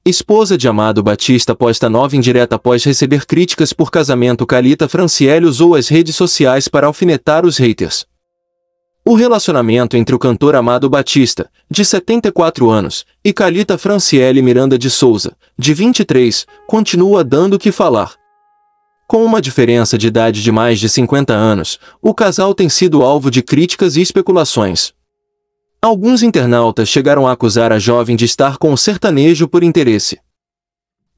Esposa de Amado Batista posta nova indireta após receber críticas por casamento. Khalita Franciele usou as redes sociais para alfinetar os haters. O relacionamento entre o cantor Amado Batista, de 74 anos, e Khalita Franciele Miranda de Souza, de 23, continua dando o que falar. Com uma diferença de idade de mais de 50 anos, o casal tem sido alvo de críticas e especulações. Alguns internautas chegaram a acusar a jovem de estar com o sertanejo por interesse.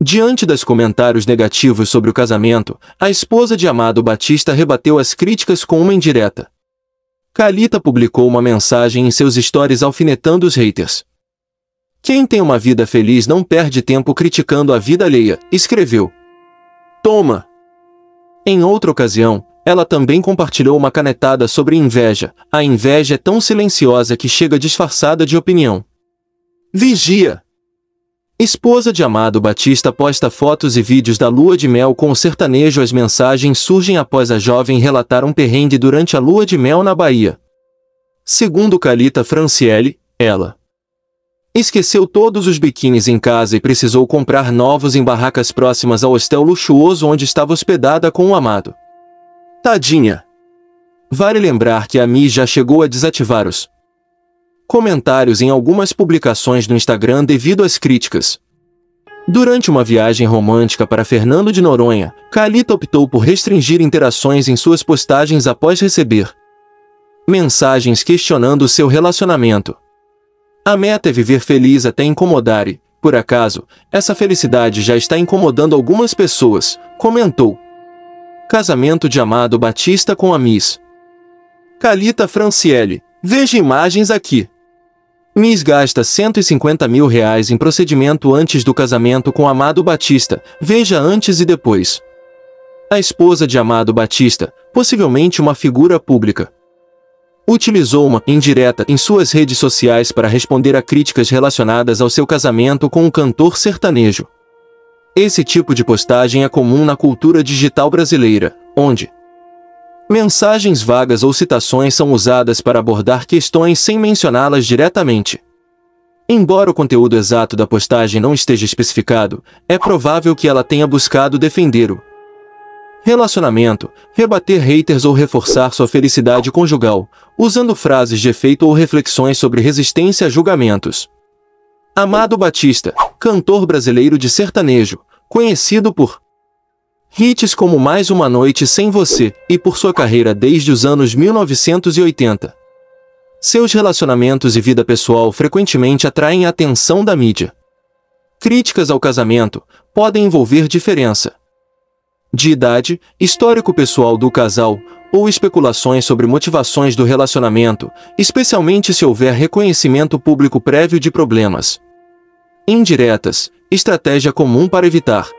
Diante dos comentários negativos sobre o casamento, a esposa de Amado Batista rebateu as críticas com uma indireta. Khalita publicou uma mensagem em seus stories alfinetando os haters. "Quem tem uma vida feliz não perde tempo criticando a vida alheia", escreveu. "Toma!" Em outra ocasião, ela também compartilhou uma canetada sobre inveja. A inveja é tão silenciosa que chega disfarçada de opinião. Vigia! Esposa de Amado Batista posta fotos e vídeos da lua de mel com o sertanejo. As mensagens surgem após a jovem relatar um perrengue durante a lua de mel na Bahia. Segundo Khalita Franciele, ela esqueceu todos os biquínis em casa e precisou comprar novos em barracas próximas ao hostel luxuoso onde estava hospedada com o amado. Tadinha! Vale lembrar que a Miss já chegou a desativar os comentários em algumas publicações no Instagram devido às críticas. Durante uma viagem romântica para Fernando de Noronha, Khalita optou por restringir interações em suas postagens após receber mensagens questionando seu relacionamento. A meta é viver feliz até incomodar e, por acaso, essa felicidade já está incomodando algumas pessoas, comentou. Casamento de Amado Batista com a Miss Khalita Franciele. Veja imagens aqui. Miss gasta R$150 mil em procedimento antes do casamento com Amado Batista. Veja antes e depois. A esposa de Amado Batista, possivelmente uma figura pública, utilizou uma indireta em suas redes sociais para responder a críticas relacionadas ao seu casamento com um cantor sertanejo. Esse tipo de postagem é comum na cultura digital brasileira, onde mensagens vagas ou citações são usadas para abordar questões sem mencioná-las diretamente. Embora o conteúdo exato da postagem não esteja especificado, é provável que ela tenha buscado defender o relacionamento, rebater haters ou reforçar sua felicidade conjugal, usando frases de efeito ou reflexões sobre resistência a julgamentos. Amado Batista, cantor brasileiro de sertanejo, conhecido por hits como Mais Uma Noite Sem Você, e por sua carreira desde os anos 1980. Seus relacionamentos e vida pessoal frequentemente atraem a atenção da mídia. Críticas ao casamento podem envolver diferença de idade, histórico pessoal do casal, ou especulações sobre motivações do relacionamento, especialmente se houver reconhecimento público prévio de problemas. Indiretas, estratégia comum para evitar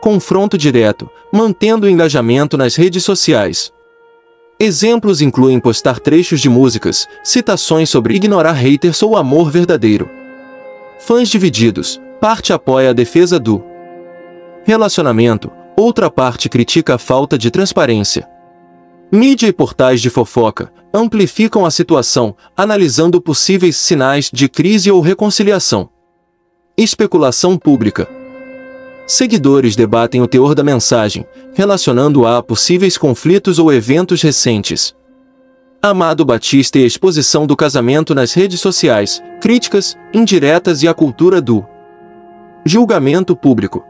confronto direto, mantendo o engajamento nas redes sociais. Exemplos incluem postar trechos de músicas, citações sobre ignorar haters ou amor verdadeiro. Fãs divididos, parte apoia a defesa do relacionamento, outra parte critica a falta de transparência. Mídia e portais de fofoca amplificam a situação, analisando possíveis sinais de crise ou reconciliação. Especulação pública. Seguidores debatem o teor da mensagem, relacionando-a a possíveis conflitos ou eventos recentes. Amado Batista e a exposição do casamento nas redes sociais, críticas, indiretas e a cultura do julgamento público.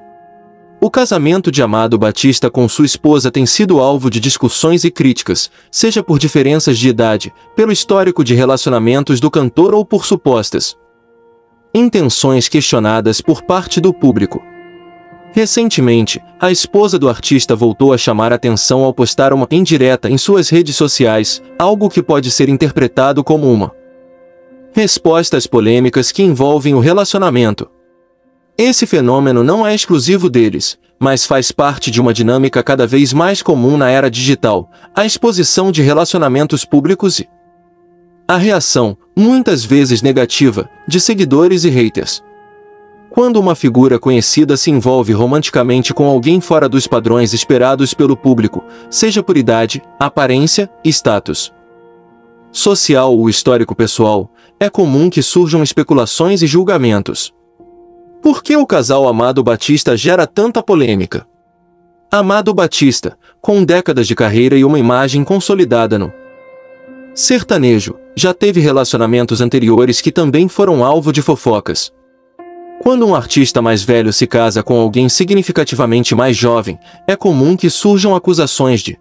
O casamento de Amado Batista com sua esposa tem sido alvo de discussões e críticas, seja por diferenças de idade, pelo histórico de relacionamentos do cantor ou por supostas intenções questionadas por parte do público. Recentemente, a esposa do artista voltou a chamar atenção ao postar uma indireta em suas redes sociais, algo que pode ser interpretado como uma resposta às polêmicas que envolvem o relacionamento. Esse fenômeno não é exclusivo deles, mas faz parte de uma dinâmica cada vez mais comum na era digital, a exposição de relacionamentos públicos e a reação, muitas vezes negativa, de seguidores e haters. Quando uma figura conhecida se envolve romanticamente com alguém fora dos padrões esperados pelo público, seja por idade, aparência, status social ou histórico pessoal, é comum que surjam especulações e julgamentos. Por que o casal Amado Batista gera tanta polêmica? Amado Batista, com décadas de carreira e uma imagem consolidada no sertanejo, já teve relacionamentos anteriores que também foram alvo de fofocas. Quando um artista mais velho se casa com alguém significativamente mais jovem, é comum que surjam acusações de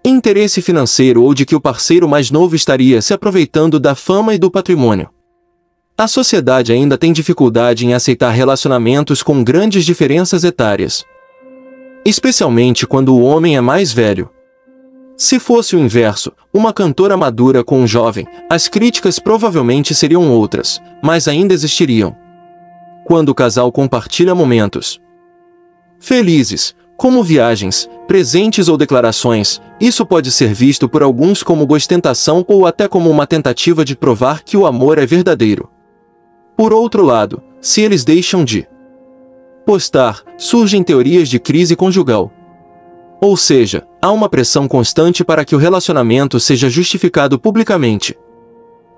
interesse financeiro ou de que o parceiro mais novo estaria se aproveitando da fama e do patrimônio. A sociedade ainda tem dificuldade em aceitar relacionamentos com grandes diferenças etárias, especialmente quando o homem é mais velho. Se fosse o inverso, uma cantora madura com um jovem, as críticas provavelmente seriam outras, mas ainda existiriam. Quando o casal compartilha momentos felizes, como viagens, presentes ou declarações, isso pode ser visto por alguns como ostentação ou até como uma tentativa de provar que o amor é verdadeiro. Por outro lado, se eles deixam de postar, surgem teorias de crise conjugal. Ou seja, há uma pressão constante para que o relacionamento seja justificado publicamente.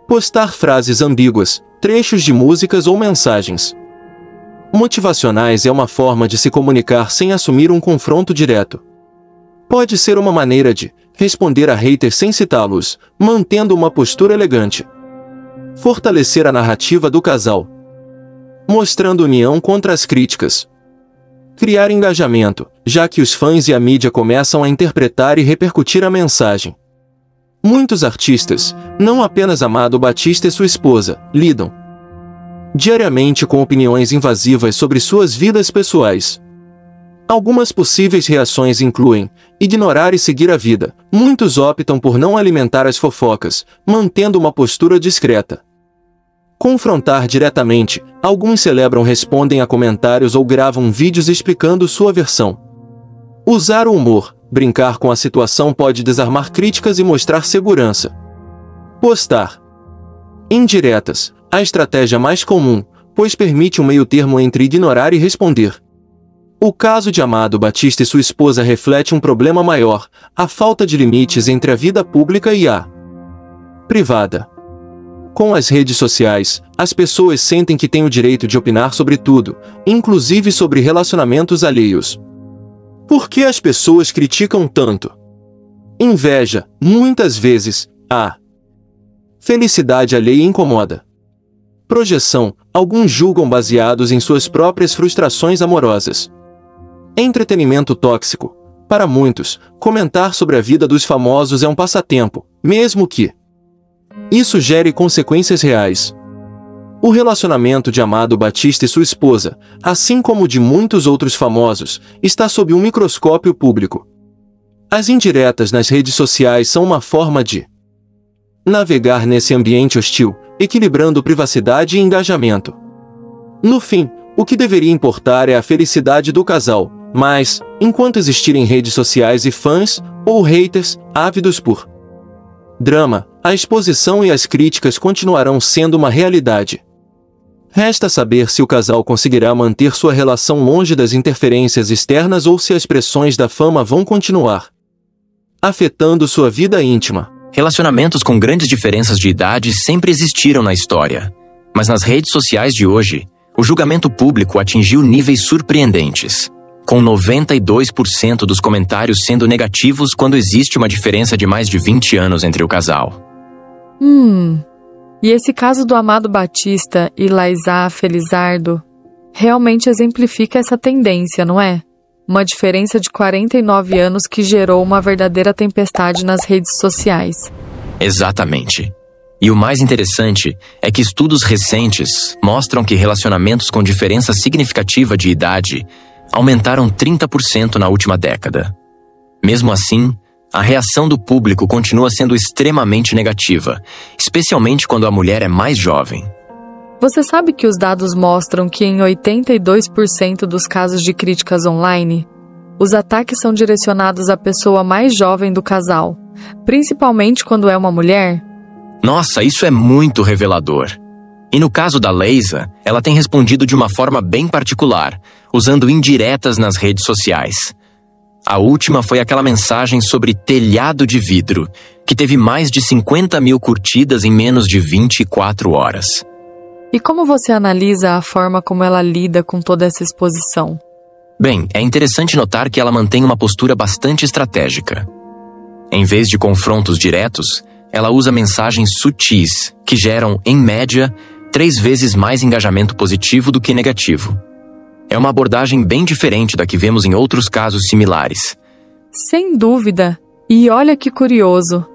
Postar frases ambíguas, trechos de músicas ou mensagens motivacionais é uma forma de se comunicar sem assumir um confronto direto. Pode ser uma maneira de responder a haters sem citá-los, mantendo uma postura elegante. Fortalecer a narrativa do casal, mostrando união contra as críticas. Criar engajamento, já que os fãs e a mídia começam a interpretar e repercutir a mensagem. Muitos artistas, não apenas Amado Batista e sua esposa, lidam diariamente com opiniões invasivas sobre suas vidas pessoais. Algumas possíveis reações incluem ignorar e seguir a vida. Muitos optam por não alimentar as fofocas, mantendo uma postura discreta. Confrontar diretamente. Alguns celebram, respondem a comentários ou gravam vídeos explicando sua versão. Usar o humor, brincar com a situação pode desarmar críticas e mostrar segurança. Postar indiretas, a estratégia mais comum, pois permite um meio-termo entre ignorar e responder. O caso de Amado Batista e sua esposa reflete um problema maior, a falta de limites entre a vida pública e a privada. Com as redes sociais, as pessoas sentem que têm o direito de opinar sobre tudo, inclusive sobre relacionamentos alheios. Por que as pessoas criticam tanto? Inveja, muitas vezes, a felicidade alheia incomoda. Projeção, alguns julgam baseados em suas próprias frustrações amorosas. Entretenimento tóxico. Para muitos, comentar sobre a vida dos famosos é um passatempo, mesmo que isso gere consequências reais. O relacionamento de Amado Batista e sua esposa, assim como o de muitos outros famosos, está sob um microscópio público. As indiretas nas redes sociais são uma forma de navegar nesse ambiente hostil, equilibrando privacidade e engajamento. No fim, o que deveria importar é a felicidade do casal, mas, enquanto existirem redes sociais e fãs, ou haters, ávidos por drama, a exposição e as críticas continuarão sendo uma realidade. Resta saber se o casal conseguirá manter sua relação longe das interferências externas ou se as pressões da fama vão continuar afetando sua vida íntima. Relacionamentos com grandes diferenças de idade sempre existiram na história. Mas nas redes sociais de hoje, o julgamento público atingiu níveis surpreendentes, com 92% dos comentários sendo negativos quando existe uma diferença de mais de 20 anos entre o casal. E esse caso do Amado Batista e Laísa Felizardo realmente exemplifica essa tendência, não é? Uma diferença de 49 anos que gerou uma verdadeira tempestade nas redes sociais. Exatamente. E o mais interessante é que estudos recentes mostram que relacionamentos com diferença significativa de idade aumentaram 30% na última década. Mesmo assim, a reação do público continua sendo extremamente negativa, especialmente quando a mulher é mais jovem. Você sabe que os dados mostram que em 82% dos casos de críticas online, os ataques são direcionados à pessoa mais jovem do casal, principalmente quando é uma mulher? Nossa, isso é muito revelador. E no caso da Laísa, ela tem respondido de uma forma bem particular, usando indiretas nas redes sociais. A última foi aquela mensagem sobre telhado de vidro, que teve mais de 50 mil curtidas em menos de 24 horas. E como você analisa a forma como ela lida com toda essa exposição? Bem, é interessante notar que ela mantém uma postura bastante estratégica. Em vez de confrontos diretos, ela usa mensagens sutis, que geram, em média, 3 vezes mais engajamento positivo do que negativo. É uma abordagem bem diferente da que vemos em outros casos similares. Sem dúvida. E olha que curioso.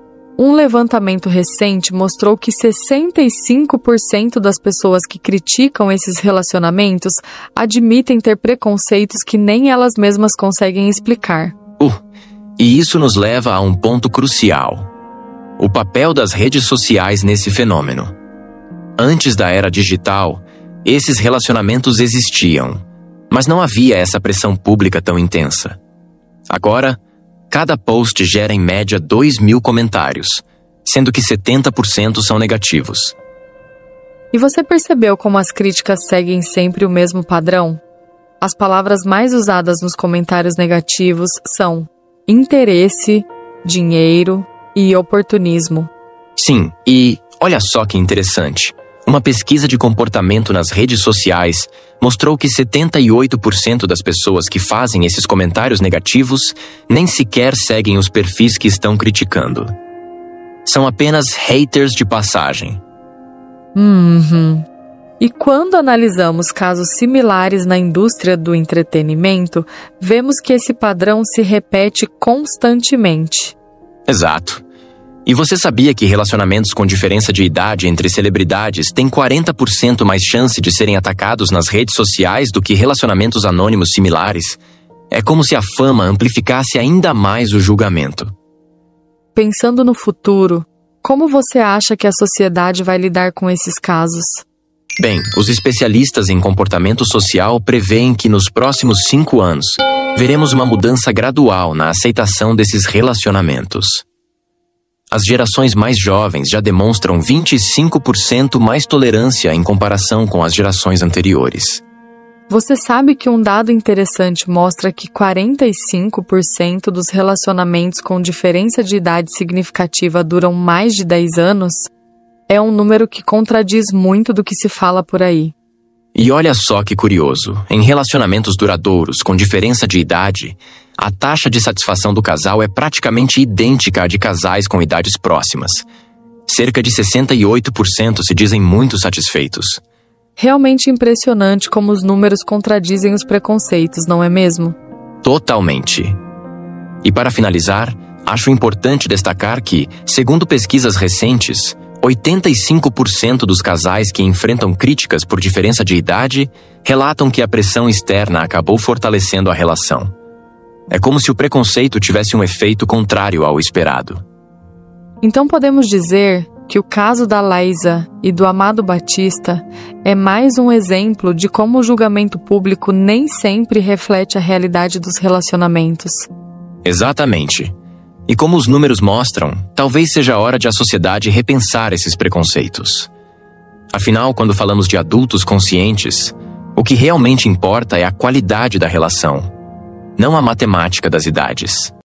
Um levantamento recente mostrou que 65% das pessoas que criticam esses relacionamentos admitem ter preconceitos que nem elas mesmas conseguem explicar. E isso nos leva a um ponto crucial: o papel das redes sociais nesse fenômeno. Antes da era digital, esses relacionamentos existiam, mas não havia essa pressão pública tão intensa. Agora, cada post gera em média 2.000 comentários, sendo que 70% são negativos. E você percebeu como as críticas seguem sempre o mesmo padrão? As palavras mais usadas nos comentários negativos são interesse, dinheiro e oportunismo. Sim, e olha só que interessante. Uma pesquisa de comportamento nas redes sociais mostrou que 78% das pessoas que fazem esses comentários negativos nem sequer seguem os perfis que estão criticando. São apenas haters de passagem. E quando analisamos casos similares na indústria do entretenimento, vemos que esse padrão se repete constantemente. Exato. E você sabia que relacionamentos com diferença de idade entre celebridades têm 40% mais chance de serem atacados nas redes sociais do que relacionamentos anônimos similares? É como se a fama amplificasse ainda mais o julgamento. Pensando no futuro, como você acha que a sociedade vai lidar com esses casos? Bem, os especialistas em comportamento social preveem que nos próximos 5 anos veremos uma mudança gradual na aceitação desses relacionamentos. As gerações mais jovens já demonstram 25% mais tolerância em comparação com as gerações anteriores. Você sabe que um dado interessante mostra que 45% dos relacionamentos com diferença de idade significativa duram mais de 10 anos? É um número que contradiz muito do que se fala por aí. E olha só que curioso, em relacionamentos duradouros com diferença de idade, a taxa de satisfação do casal é praticamente idêntica à de casais com idades próximas. Cerca de 68% se dizem muito satisfeitos. Realmente impressionante como os números contradizem os preconceitos, não é mesmo? Totalmente. E para finalizar, acho importante destacar que, segundo pesquisas recentes, 85% dos casais que enfrentam críticas por diferença de idade relatam que a pressão externa acabou fortalecendo a relação. É como se o preconceito tivesse um efeito contrário ao esperado. Então podemos dizer que o caso da Liza e do Amado Batista é mais um exemplo de como o julgamento público nem sempre reflete a realidade dos relacionamentos. Exatamente. E como os números mostram, talvez seja a hora de a sociedade repensar esses preconceitos. Afinal, quando falamos de adultos conscientes, o que realmente importa é a qualidade da relação, não a matemática das idades.